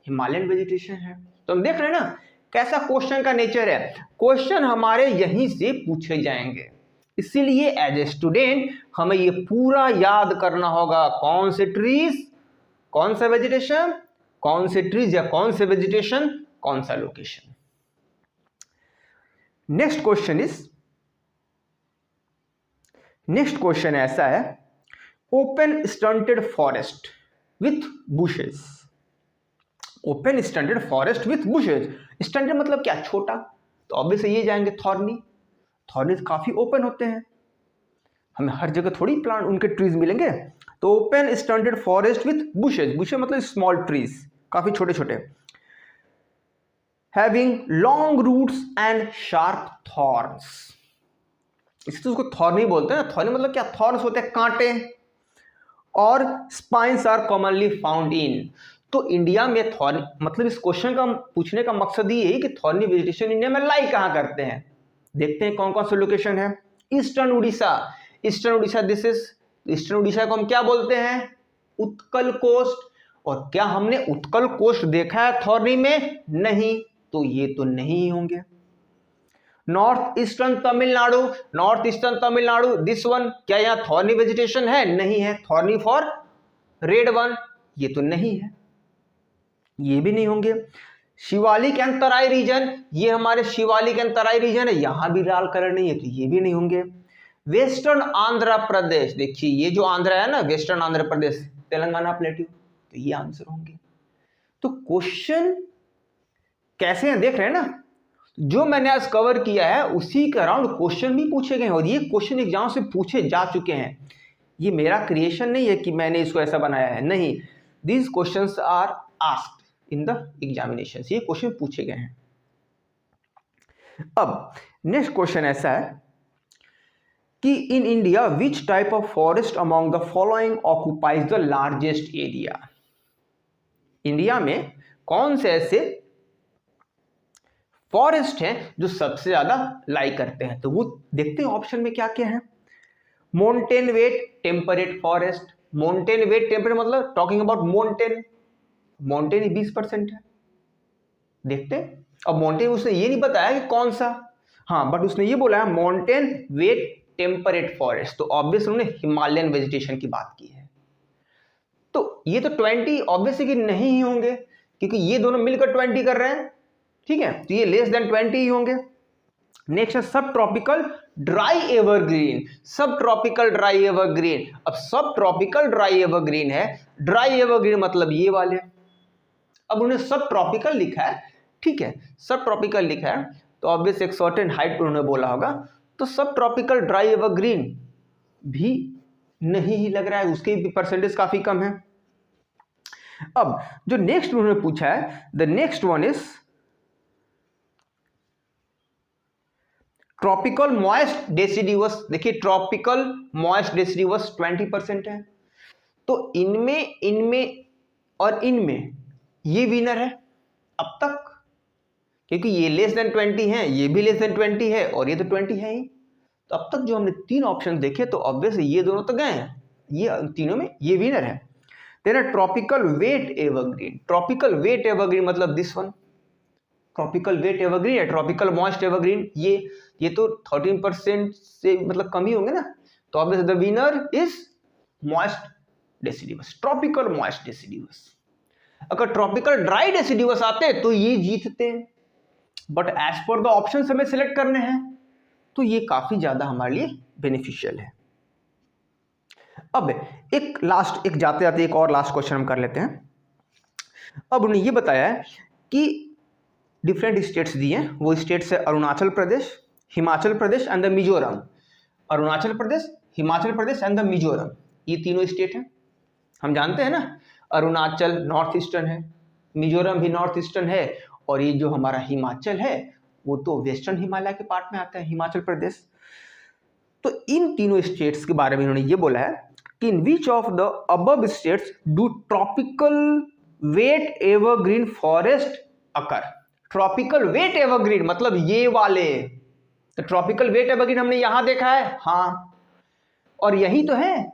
हिमालयन वेजिटेशन है। तो हम देख रहे हैं ना कैसा क्वेश्चन का नेचर है। क्वेश्चन हमारे यहीं से पूछे जाएंगे, इसीलिए एज ए स्टूडेंट हमें ये पूरा याद करना होगा कौन से ट्रीज, कौन सा वेजिटेशन, कौन से ट्रीज या कौन से वेजिटेशन, कौन सा लोकेशन। नेक्स्ट क्वेश्चन ऐसा है, open stunted forest with bushes. Open stunted forest with bushes, stunted मतलब क्या, छोटा, तो ऑब्वियसली ये जाएंगे थॉर्नी। थॉर्नी काफी ओपन होते हैं, हमें हर जगह थोड़ी प्लांट उनके ट्रीज मिलेंगे। तो open stunted forest with bushes, bushes मतलब स्मॉल ट्रीज, काफी छोटे छोटे। Having long roots and sharp thorns, इसे तो उसको थॉर्नी बोलते हैं ना। थॉर्नी मतलब क्या, थॉर्न्स होते हैं कांटे, और spines are commonly found in. तो इंडिया में थॉर्नी, मतलब इस क्वेश्चन का पूछने का मकसद ये है कि थॉर्नी वेजिटेशन इंडिया में लाई कहां करते हैं। देखते हैं कौन कौन से लोकेशन है। Eastern Orissa, eastern Orissa this is, eastern Orissa को हम क्या बोलते हैं, उत्कल कोस्ट। और क्या हमने उत्कल कोस्ट देखा है थॉर्नी में, नहीं, तो ये तो नहीं होंगे। North eastern Tamil Nadu, north eastern Tamil Nadu this one, क्या यहाँ थॉर्नी वेजिटेशन है, नहीं है। थॉर्नी फॉर रेड वन, ये तो नहीं है, ये भी नहीं होंगे। शिवालिक एंड तराई रीजन, ये हमारे शिवालिक एंड तराई रीजन है, यहां भी लाल कलर नहीं है, तो ये भी नहीं होंगे। वेस्टर्न आंध्र प्रदेश, देखिए ये जो आंध्र है ना, वेस्टर्न आंध्र प्रदेश, तेलंगाना प्लेट्यू, तो ये आंसर होंगे। तो क्वेश्चन कैसे हैं देख रहे हैं ना, जो मैंने आज कवर किया है उसी के अराउंड क्वेश्चन भी पूछे गए, और ये क्वेश्चन एग्जाम से पूछे जा चुके हैं। ये मेरा क्रिएशन नहीं है कि मैंने इसको ऐसा बनाया है, नहीं, these questions are asked in the examination, ये क्वेश्चन पूछे गए हैं। अब नेक्स्ट क्वेश्चन ऐसा है कि in India which type of forest among the following occupies the largest area. India में कौन से ऐसे फॉरेस्ट हैं जो सबसे ज्यादा लाई करते हैं, तो वो देखते हैं ऑप्शन में क्या क्या है। Mountain wet temperate forest, mountain wet temperate मतलब टॉकिंग अबाउट माउंटेन, माउंटेन ही 20% है, देखते हैं। अब माउंटेन उसने ये नहीं बताया कि कौन सा, हाँ, बट उसने ये बोला है माउंटेन वेट टेम्परेट फॉरेस्ट, तो ऑब्वियसली उन्होंने हिमालयन वेजिटेशन की बात की है। तो ये तो 20 ऑब्वियसली कि नहीं ही होंगे, क्योंकि ये दोनों मिलकर 20 कर रहे हैं, ठीक है, तो ये लेस देन 20 ही होंगे। नेक्स्ट है सब ट्रॉपिकल ड्राई एवरग्रीन, सब ट्रॉपिकल ड्राई एवरग्रीन। अब सब ट्रॉपिकल ड्राई एवरग्रीन है, ड्राई एवरग्रीन मतलब ये वाले। अब उन्हें सब ट्रॉपिकल लिखा है, ठीक है, सब ट्रॉपिकल लिखा है, तो ऑब्वियस एक सर्टेन हाइट उन्होंने बोला होगा, तो सब ट्रॉपिकल ड्राई एवरग्रीन भी नहीं ही लग रहा है, उसके भी परसेंटेज काफी कम है। अब जो नेक्स्ट उन्होंने पूछा है, the next one is tropical moist deciduous. देखिए ट्रॉपिकल मॉइस्ट डेसिडिवस 20% है, तो इनमें और इनमें ये विनर है अब तक, क्योंकि ये लेस देन 20 है, ये भी लेस देन 20 है, और ये तो 20 है ही। तो अब तक जो हमने 3 ऑप्शन देखे, तो ऑब्वियसली ये दोनों तो गए हैं, ये तीनों में ये विनर है। Then tropical wet evergreen, tropical wet evergreen मतलब this one, tropical wet evergreen है, ट्रॉपिकल मॉइस्ट एवरग्रीन, ये तो 13% से मतलब कम ही होंगे ना, तो obviously the winner is moist deciduous, tropical moist deciduous. अगर ट्रॉपिकल ड्राई डेसिडिवस आते तो ये जीतते, but as per the option हमें सिलेक्ट करने हैं, तो ये काफी ज्यादा हमारे लिए बेनिफिशियल है। अब एक जाते जाते एक और लास्ट क्वेश्चन हम कर लेते हैं। अब उन्हें ये बताया है कि डिफरेंट स्टेट्स दिए हैं। वो स्टेट्स है Arunachal Pradesh, Himachal Pradesh and the Mizoram. Arunachal Pradesh, Himachal Pradesh and the Mizoram, ये तीनों स्टेट हैं। हम जानते हैं ना, अरुणाचल नॉर्थ ईस्टर्न है, मिजोरम भी नॉर्थ ईस्टर्न है, और ये जो हमारा हिमाचल है वो तो वेस्टर्न हिमालय के पार्ट में आता है, हिमाचल प्रदेश। तो इन तीनों स्टेट्स के बारे में इन्होंने ये बोला है कि in which of the above states do tropical wet evergreen forest occur. Tropical wet evergreen मतलब ये वाले, तो ट्रॉपिकल वेट एवरग्रीन हमने यहां देखा है, हाँ, और यही तो है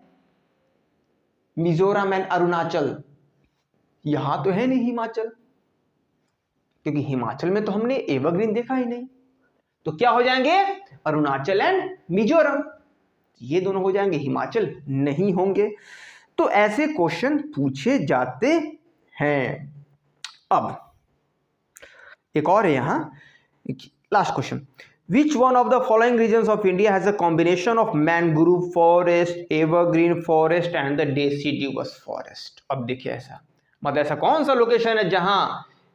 मिजोरम एंड अरुणाचल। यहां तो है नहीं हिमाचल, क्योंकि हिमाचल में तो हमने एवरग्रीन देखा ही नहीं। तो क्या हो जाएंगे, अरुणाचल एंड मिजोरम, ये दोनों हो जाएंगे, हिमाचल नहीं होंगे। तो ऐसे क्वेश्चन पूछे जाते हैं। अब एक और है यहां, last question, which one of the following regions of India has a combination of mangrove forest, evergreen forest and the deciduous forest. अब देखिए ऐसा मतलब ऐसा कौन सा लोकेशन है जहां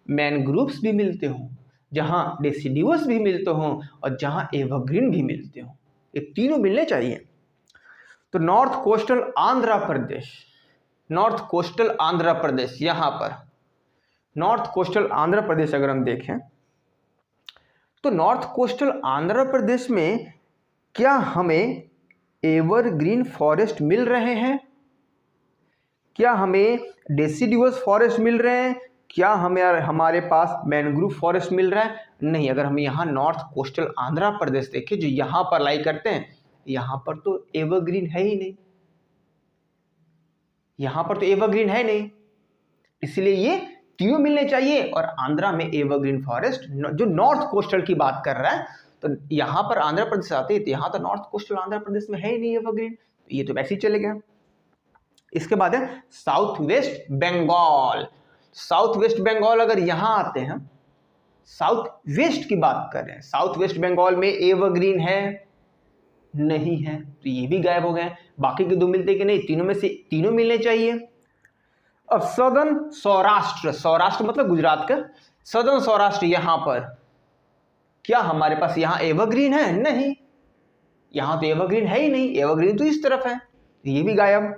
मैनग्रोव्स भी मिलते हो, जहां डेसिडुअस भी मिलते हो और जहां एवरग्रीन भी मिलते हो, ये तीनों मिलने चाहिए। तो north coastal Andhra Pradesh, north coastal Andhra Pradesh, यहां पर नॉर्थ कोस्टल आंध्र प्रदेश अगर हम देखें तो नॉर्थ कोस्टल आंध्र प्रदेश में क्या हमें एवरग्रीन फॉरेस्ट मिल रहे हैं, क्या हमें डेसिडुअस फॉरेस्ट मिल रहे हैं, क्या हमें हमारे पास मैनग्रोव फॉरेस्ट मिल रहा है, नहीं। अगर हम यहाँ नॉर्थ कोस्टल आंध्र प्रदेश देखें जो यहाँ पर लाई करते हैं, यहाँ पर तो एवरग्रीन है ही नहीं, यहाँ पर तो एवरग्रीन है नहीं, इसलिए ये तीनों मिलने चाहिए। और आंध्रा में एवरग्रीन फॉरेस्ट, जो नॉर्थ कोस्टल की बात कर रहा है, तो यहाँ पर आंध्र प्रदेश आते हैं तो यहाँ तो नॉर्थ कोस्टल आंध्र प्रदेश में है ही नहीं एवरग्रीन, तो ये तो वैसे ही चले गए। इसके बाद है south west Bengal. South west Bengal अगर यहां आते हैं, साउथ वेस्ट की बात कर रहे हैं, साउथ वेस्ट बंगाल में एवरग्रीन है नहीं है, तो ये भी गायब हो गए। बाकी के दो मिलते कि नहीं, तीनों में से तीनों मिलने चाहिए। अब सदर्न सौराष्ट्र, सौराष्ट्र मतलब गुजरात का, सदर्न सौराष्ट्र, यहां पर क्या हमारे पास यहां एवरग्रीन है, नहीं, यहां तो एवरग्रीन है ही नहीं, एवरग्रीन तो इस तरफ है, ये भी गायब।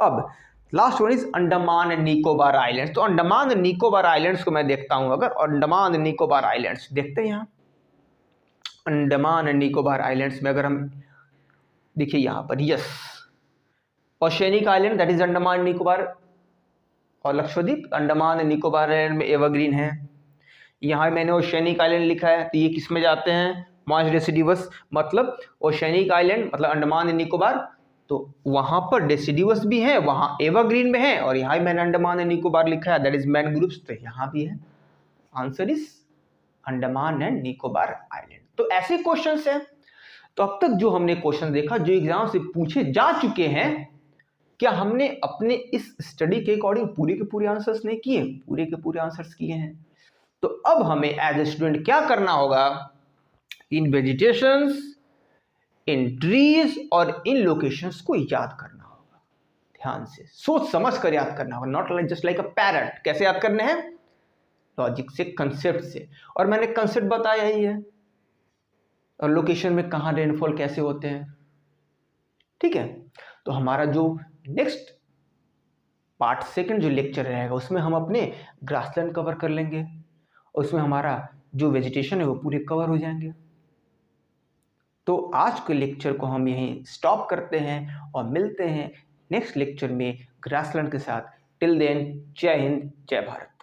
अब last one is Andaman and Nicobar islands. तो अंडमान एंड निकोबार आइलैंड्स को मैं देखता हूं, अगर अंडमान एंड निकोबार आइलैंड्स देखते हैं, यहां अंडमान एंड निकोबार आइलैंड्स में अगर हम देखिए यहां पर, yes, oceanic island that is Andaman Nicobar और लक्षद्वीप, अंडमान एंड निकोबार आइलैंड में एवरग्रीन है। यहां मैंने ओशियनिक आइलैंड लिखा है, तो ये किस में जाते हैं, मॉइस्ट डेसिडुअस, मतलब ओशियनिक आइलैंड मतलब अंडमान एंड निकोबार, तो वहां पर डेसिडुअस भी है, वहां एवरग्रीन में है, और यहां मैंने अंडमान एंड निकोबार लिखा है दैट इज मैनग्रोव्स, तो यहां भी है। Answer is Andaman and Nicobar island. तो ऐसे क्वेश्चंस हैं। तो अब तक जो हमने क्वेश्चन देखा जो एग्जाम से पूछे जा चुके हैं, क्या हमने अपने इस स्टडी के अकॉर्डिंग पूरे के पूरे आंसर्स नहीं किए, पूरे के पूरे आंसर्स किए हैं। तो अब हमें एज ए स्टूडेंट क्या करना होगा, इन वेजिटेशंस, इन ट्रीज और इन लोकेशंस को याद करना होगा, ध्यान से सोच समझ कर याद करना होगा, not like just like a parrot. कैसे याद करने हैं, लॉजिक से, कंसेप्ट से, और मैंने कंसेप्ट बताया ही है, और लोकेशन में कहाँ रेनफॉल कैसे होते हैं, ठीक है। तो हमारा जो नेक्स्ट पार्ट सेकंड जो लेक्चर रहेगा उसमें हम अपने ग्रासलैंड कवर कर लेंगे, और उसमें हमारा जो वेजिटेशन है वो पूरे कवर हो जाएंगे। तो आज के लेक्चर को हम यहीं स्टॉप करते हैं और मिलते हैं नेक्स्ट लेक्चर में ग्रासलैंड के साथ। टिल देन, जय हिंद, जय भारत।